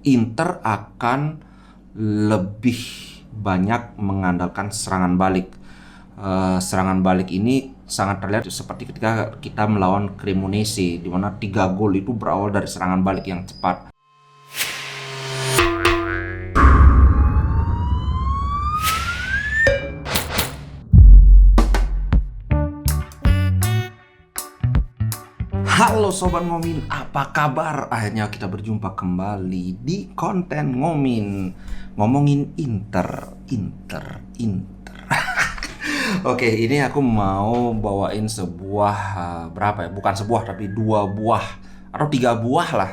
Inter akan lebih banyak mengandalkan serangan balik. Serangan balik ini sangat terlihat seperti ketika kita melawan Cremonese, di mana 3 gol itu berawal dari serangan balik yang cepat. Halo Sobat Ngomin, apa kabar? Akhirnya kita berjumpa kembali di konten Ngomin. Ngomongin Inter. Oke, ini aku mau bawain sebuah, berapa ya? Bukan sebuah, tapi 2 buah atau 3 buah lah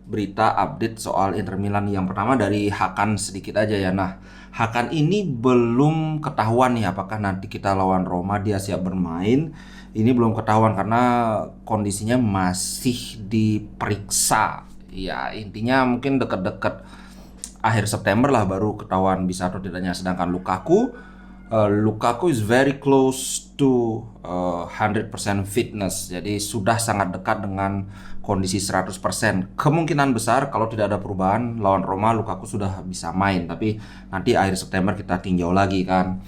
berita update soal Inter Milan. Yang pertama dari Hakan sedikit aja ya. Nah, Hakan ini belum ketahuan nih apakah nanti kita lawan Roma dia siap bermain. Ini belum ketahuan karena kondisinya masih diperiksa. Ya, intinya mungkin deket-deket akhir September lah baru ketahuan bisa atau tidaknya. Sedangkan Lukaku is very close to 100% fitness. Jadi sudah sangat dekat dengan kondisi 100%. Kemungkinan besar kalau tidak ada perubahan lawan Roma Lukaku sudah bisa main. Tapi nanti akhir September kita tinjau lagi kan.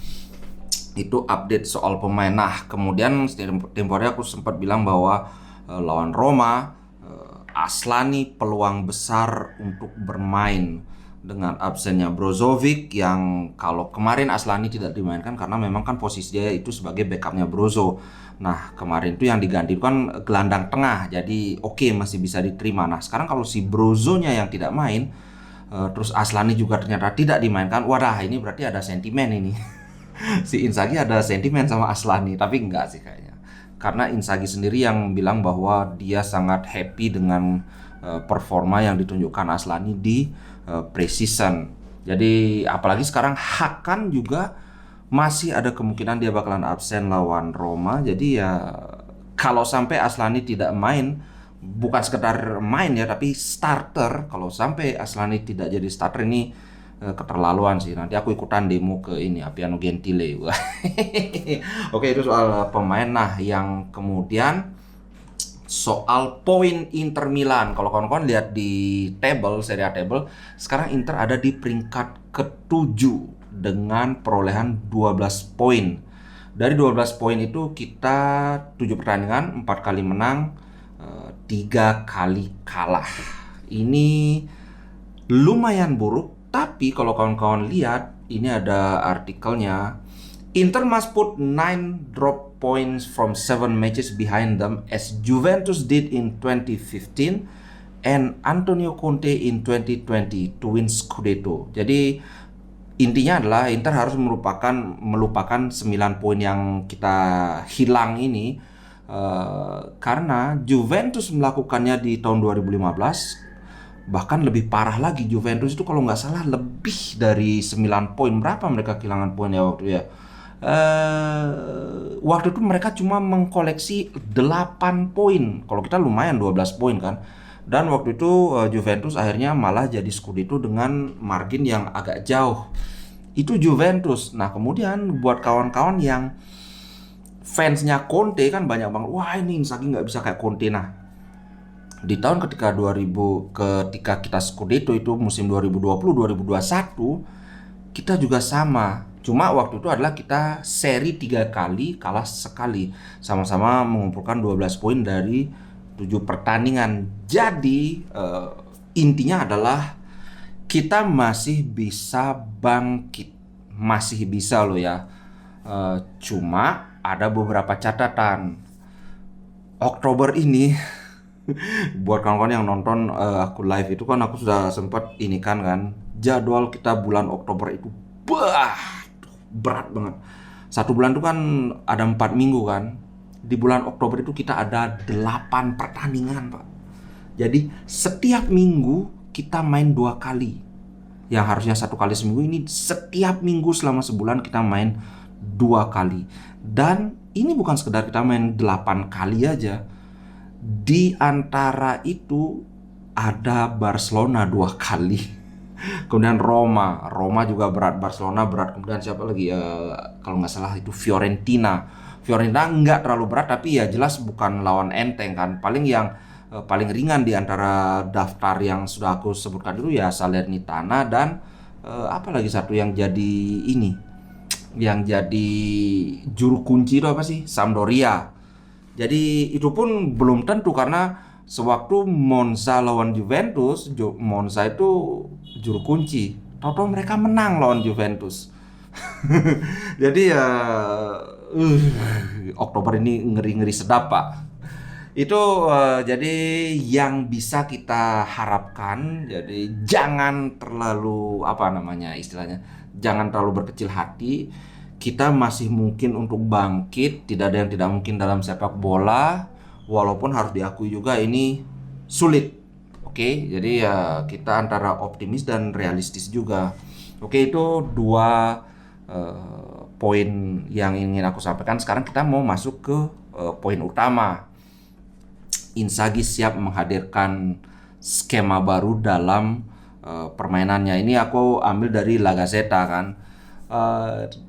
Itu update soal pemain. Nah, kemudian tempo hari aku sempat bilang bahwa lawan Roma Aslani peluang besar untuk bermain dengan absennya Brozovic, yang kalau kemarin Aslani tidak dimainkan karena memang kan posisi dia itu sebagai backupnya Brozo. Nah, kemarin itu yang diganti kan gelandang tengah, jadi oke, masih bisa diterima. Nah, sekarang kalau si Brozonya yang tidak main, terus Aslani juga ternyata tidak dimainkan, wadah, ini berarti ada sentimen ini. Si Inzaghi ada sentimen sama Aslani, tapi enggak sih kayaknya. Karena Inzaghi sendiri yang bilang bahwa dia sangat happy dengan performa yang ditunjukkan Aslani di pre-season. Jadi apalagi sekarang Hakan juga masih ada kemungkinan dia bakalan absen lawan Roma. Jadi ya kalau sampai Aslani tidak main, bukan sekedar main ya, tapi starter. Kalau sampai Aslani tidak jadi starter ini keterlaluan sih. Nanti aku ikutan demo ke ini Appiano Gentile. Oke, itu soal pemain. Nah, yang kemudian soal poin Inter Milan. Kalau kawan-kawan lihat di table, Serie A table, sekarang Inter ada di peringkat ke-7 dengan perolehan 12 poin. Dari 12 poin itu kita 7 pertandingan, 4 kali menang, 3 kali kalah. Ini lumayan buruk. Tapi kalau kawan-kawan lihat, ini ada artikelnya. Inter must put 9 drop points from 7 matches behind them as Juventus did in 2015 and Antonio Conte in 2020 to win Scudetto. Jadi intinya adalah Inter harus melupakan 9 poin yang kita hilang ini, karena Juventus melakukannya di tahun 2015. Bahkan lebih parah lagi, Juventus itu kalau nggak salah lebih dari 9 poin. Berapa mereka kehilangan poin ya waktu ya? Waktu itu mereka cuma mengkoleksi 8 poin. Kalau kita lumayan 12 poin kan. Dan waktu itu Juventus akhirnya malah jadi Scudetto dengan margin yang agak jauh. Itu Juventus. Nah, kemudian buat kawan-kawan yang fansnya Conte kan banyak banget, wah ini Inzaghi nggak bisa kayak Conte. Nah, di tahun ketika kita Scudetto itu musim 2020-2021 kita juga sama. Cuma waktu itu adalah kita seri 3 kali, kalah sekali. Sama-sama mengumpulkan 12 poin dari 7 pertandingan. Jadi intinya adalah kita masih bisa bangkit. Masih bisa loh ya. Cuma ada beberapa catatan. Oktober ini buat kawan-kawan yang nonton aku live itu kan, aku sudah sempat ini kan jadwal kita bulan Oktober itu berat banget. 1 bulan itu kan ada 4 minggu kan. Di bulan Oktober itu kita ada 8 pertandingan, Pak. Jadi setiap minggu kita main 2 kali. Yang harusnya 1 kali seminggu, ini setiap minggu selama sebulan kita main 2 kali. Dan ini bukan sekedar kita main 8 kali aja. Di antara itu ada Barcelona 2 kali. Kemudian Roma juga berat, Barcelona berat. Kemudian siapa lagi? Kalau nggak salah itu Fiorentina nggak terlalu berat, tapi ya jelas bukan lawan enteng kan. Paling yang paling ringan di antara daftar yang sudah aku sebutkan dulu ya Salernitana dan apa lagi satu yang jadi ini, yang jadi juru kunci itu apa sih? Sampdoria. Jadi itu pun belum tentu karena sewaktu Monza lawan Juventus, Monza itu juru kunci. Tahu-tahu mereka menang lawan Juventus. Jadi ya Oktober ini ngeri-ngeri sedap, Pak. Itu jadi yang bisa kita harapkan, jadi jangan terlalu apa namanya istilahnya, jangan terlalu berkecil hati. Kita masih mungkin untuk bangkit, tidak ada yang tidak mungkin dalam sepak bola, walaupun harus diakui juga ini sulit. Oke, jadi ya kita antara optimis dan realistis juga. Oke, itu dua poin yang ingin aku sampaikan. Sekarang kita mau masuk ke poin utama. Inzaghi siap menghadirkan skema baru dalam permainannya. Ini aku ambil dari La Gazzetta kan.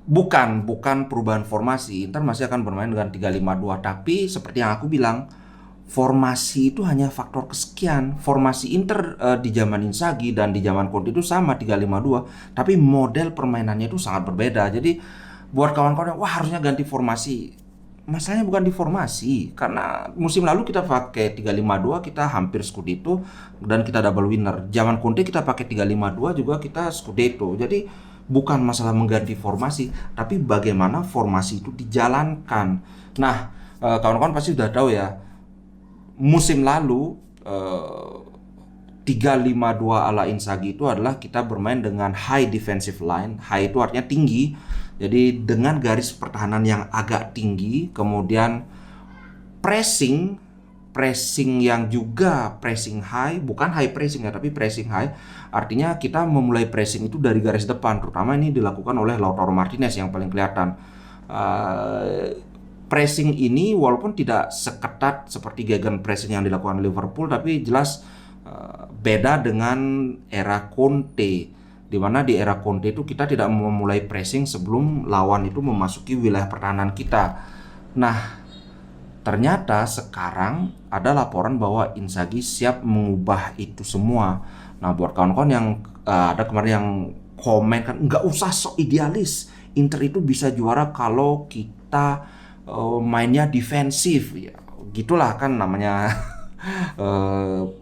Bukan perubahan formasi. Inter masih akan bermain dengan 3-5-2, tapi seperti yang aku bilang, formasi itu hanya faktor kesekian. Formasi Inter di zaman Inzaghi dan di zaman Conte itu sama 3-5-2, tapi model permainannya itu sangat berbeda. Jadi buat kawan-kawan yang wah harusnya ganti formasi, masalahnya bukan di formasi, karena musim lalu kita pakai 3-5-2 kita hampir Scudetto dan kita double winner. Zaman Conte kita pakai 3-5-2 juga kita Scudetto. Jadi bukan masalah mengganti formasi, tapi bagaimana formasi itu dijalankan. Nah, kawan-kawan pasti sudah tahu ya, musim lalu 3-5-2 ala Inzaghi itu adalah kita bermain dengan high defensive line. High itu artinya tinggi. Jadi dengan garis pertahanan yang agak tinggi, kemudian pressing yang juga pressing high, bukan high pressing ya, tapi pressing high. Artinya kita memulai pressing itu dari garis depan, terutama ini dilakukan oleh Lautaro Martinez yang paling kelihatan. Pressing ini walaupun tidak seketat seperti gegen pressing yang dilakukan Liverpool, tapi jelas beda dengan era Conte. Di mana di era Conte itu kita tidak memulai pressing sebelum lawan itu memasuki wilayah pertahanan kita. Nah, ternyata sekarang ada laporan bahwa Inzaghi siap mengubah itu semua. Nah, buat kawan-kawan yang ada kemarin yang komen kan, nggak usah sok idealis. Inter itu bisa juara kalau kita mainnya defensif. Ya, gitulah kan namanya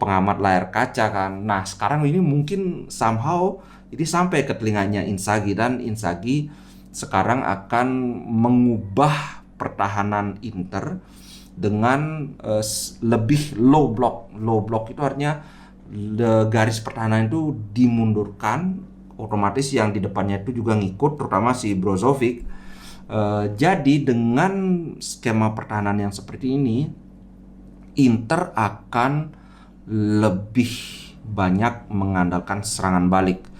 pengamat layar kaca kan. Nah, sekarang ini mungkin somehow ini sampai ke telinganya Inzaghi, dan Inzaghi sekarang akan mengubah pertahanan Inter dengan lebih low block. Low block itu artinya garis pertahanan itu dimundurkan, otomatis yang di depannya itu juga ngikut, terutama si Brozovic. Jadi dengan skema pertahanan yang seperti ini, Inter akan lebih banyak mengandalkan serangan balik.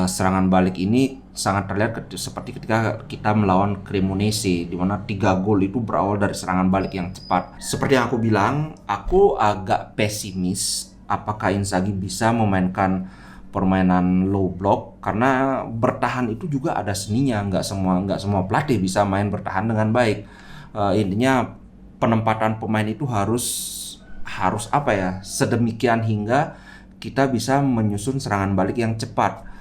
Serangan balik ini sangat terlihat seperti ketika kita melawan Cremonese, di mana 3 gol itu berawal dari serangan balik yang cepat. Seperti yang aku bilang, aku agak pesimis apakah Inzaghi bisa memainkan permainan low block, karena bertahan itu juga ada seninya. Nggak semua pelatih bisa main bertahan dengan baik. Intinya penempatan pemain itu harus apa ya, sedemikian hingga kita bisa menyusun serangan balik yang cepat.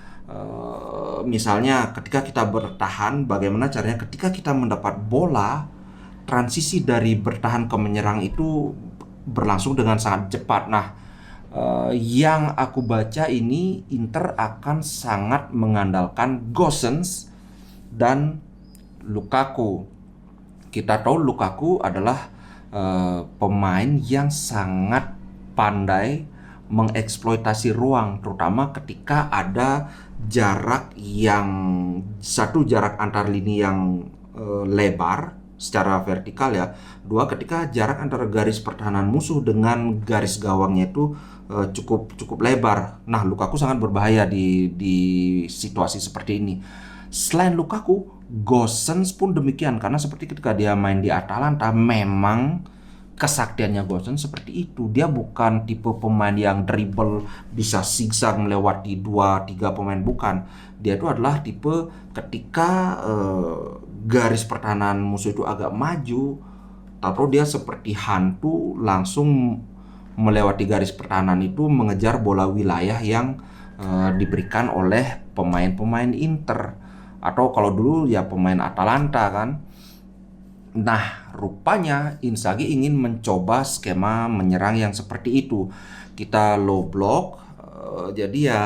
Misalnya ketika kita bertahan, bagaimana caranya ketika kita mendapat bola, transisi dari bertahan ke menyerang itu berlangsung dengan sangat cepat. Nah, yang aku baca ini Inter akan sangat mengandalkan Gosens dan Lukaku. Kita tahu Lukaku adalah pemain yang sangat pandai mengeksploitasi ruang, terutama ketika ada jarak antar lini yang lebar secara vertikal ya. 2, ketika jarak antara garis pertahanan musuh dengan garis gawangnya itu cukup lebar. Nah, Lukaku sangat berbahaya di situasi seperti ini. Selain Lukaku, Gosens pun demikian, karena seperti ketika dia main di Atalanta, memang kesaktiannya Gosens seperti itu. Dia bukan tipe pemain yang dribble bisa zigzag melewati 2-3 pemain, bukan. Dia itu adalah tipe ketika garis pertahanan musuh itu agak maju, tahu dia seperti hantu langsung melewati garis pertahanan itu mengejar bola wilayah yang diberikan oleh pemain-pemain Inter, atau kalau dulu ya pemain Atalanta kan. Nah, rupanya Inzaghi ingin mencoba skema menyerang yang seperti itu. Kita low block, jadi ya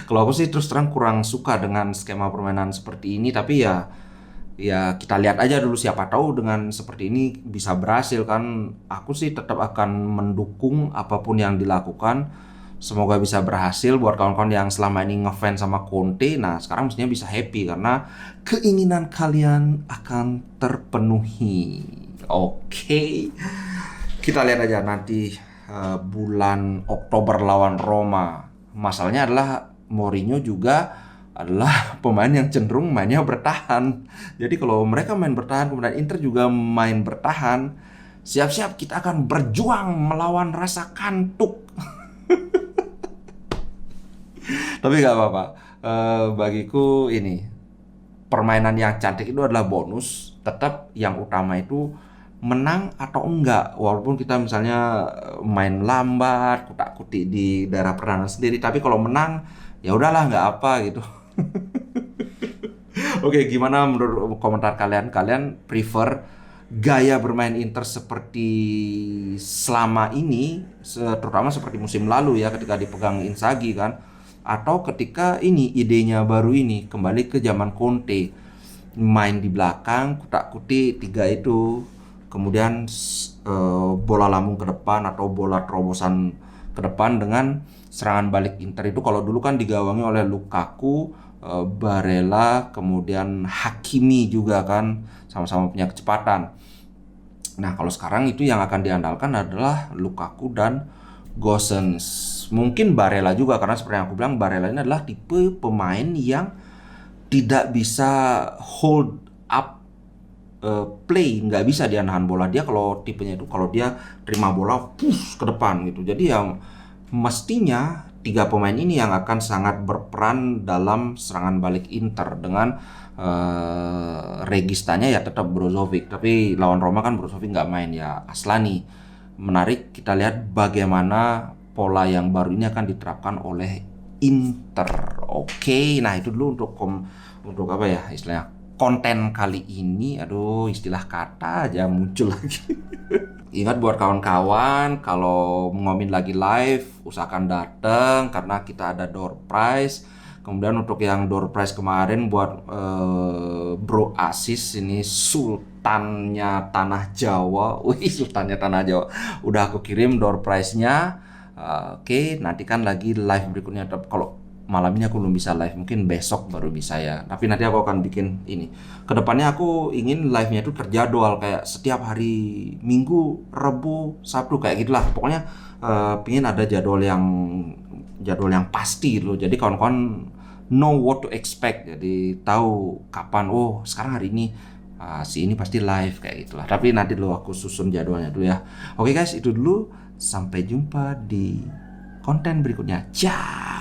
kalau aku sih terus terang kurang suka dengan skema permainan seperti ini. Tapi ya kita lihat aja dulu, siapa tahu dengan seperti ini bisa berhasil kan. Aku sih tetap akan mendukung apapun yang dilakukan. Semoga bisa berhasil buat kawan-kawan yang selama ini ngefans sama Conte. Nah, sekarang mestinya bisa happy karena keinginan kalian akan terpenuhi. Oke. Kita lihat aja nanti bulan Oktober lawan Roma. Masalahnya adalah Mourinho juga adalah pemain yang cenderung mainnya bertahan. Jadi kalau mereka main bertahan, kemudian Inter juga main bertahan, siap-siap kita akan berjuang melawan rasa kantuk. Tapi nggak apa-apa. Bagiku ini permainan yang cantik itu adalah bonus. Tetap yang utama itu menang atau enggak. Walaupun kita misalnya main lambat, kutak-kutik di daerah pertahanan sendiri, tapi kalau menang ya udahlah, nggak apa gitu. Oke, gimana menurut komentar kalian? Kalian prefer gaya bermain Inter seperti selama ini, terutama seperti musim lalu ya ketika dipegang Inzaghi kan? Atau ketika ini idenya baru ini kembali ke zaman Conte, main di belakang, kutak-kutik tiga itu, kemudian bola lambung ke depan atau bola terobosan ke depan dengan serangan balik Inter itu kalau dulu kan digawangi oleh Lukaku, Barella, kemudian Hakimi juga kan, sama-sama punya kecepatan. Nah, kalau sekarang itu yang akan diandalkan adalah Lukaku dan Gosens. Mungkin Barella juga, karena seperti yang aku bilang, Barella ini adalah tipe pemain yang tidak bisa hold up play, nggak bisa dia nahan bola. Dia kalau tipenya itu kalau dia terima bola push ke depan gitu. Jadi yang mestinya tiga pemain ini yang akan sangat berperan dalam serangan balik Inter. Dengan registanya ya tetap Brozovic, tapi lawan Roma kan Brozovic nggak main, ya Aslani. Menarik kita lihat bagaimana pola yang baru ini akan diterapkan oleh Inter. Oke, nah itu dulu untuk apa ya istilahnya konten kali ini. Aduh, istilah kata aja muncul lagi. Ingat buat kawan-kawan, kalau ngomin lagi live usahakan datang karena kita ada door prize. Kemudian untuk yang door prize kemarin buat Bro Asis, ini Sultannya Tanah Jawa. Wih, Sultannya Tanah Jawa. Udah aku kirim door prize-nya. Oke, nantikan lagi live berikutnya. Kalau malam ini aku belum bisa live, mungkin besok baru bisa ya. Tapi nanti aku akan bikin ini. Kedepannya aku ingin live-nya itu terjadwal kayak setiap hari Minggu, Rabu, Sabtu kayak gitulah. Pokoknya pingin ada jadwal yang pasti loh. Jadi kawan-kawan know what to expect. Jadi tahu kapan. Oh, sekarang hari ini si ini pasti live kayak gitulah. Tapi nanti dulu aku susun jadwalnya dulu ya. Oke guys, itu dulu. Sampai jumpa di konten berikutnya. Ciao.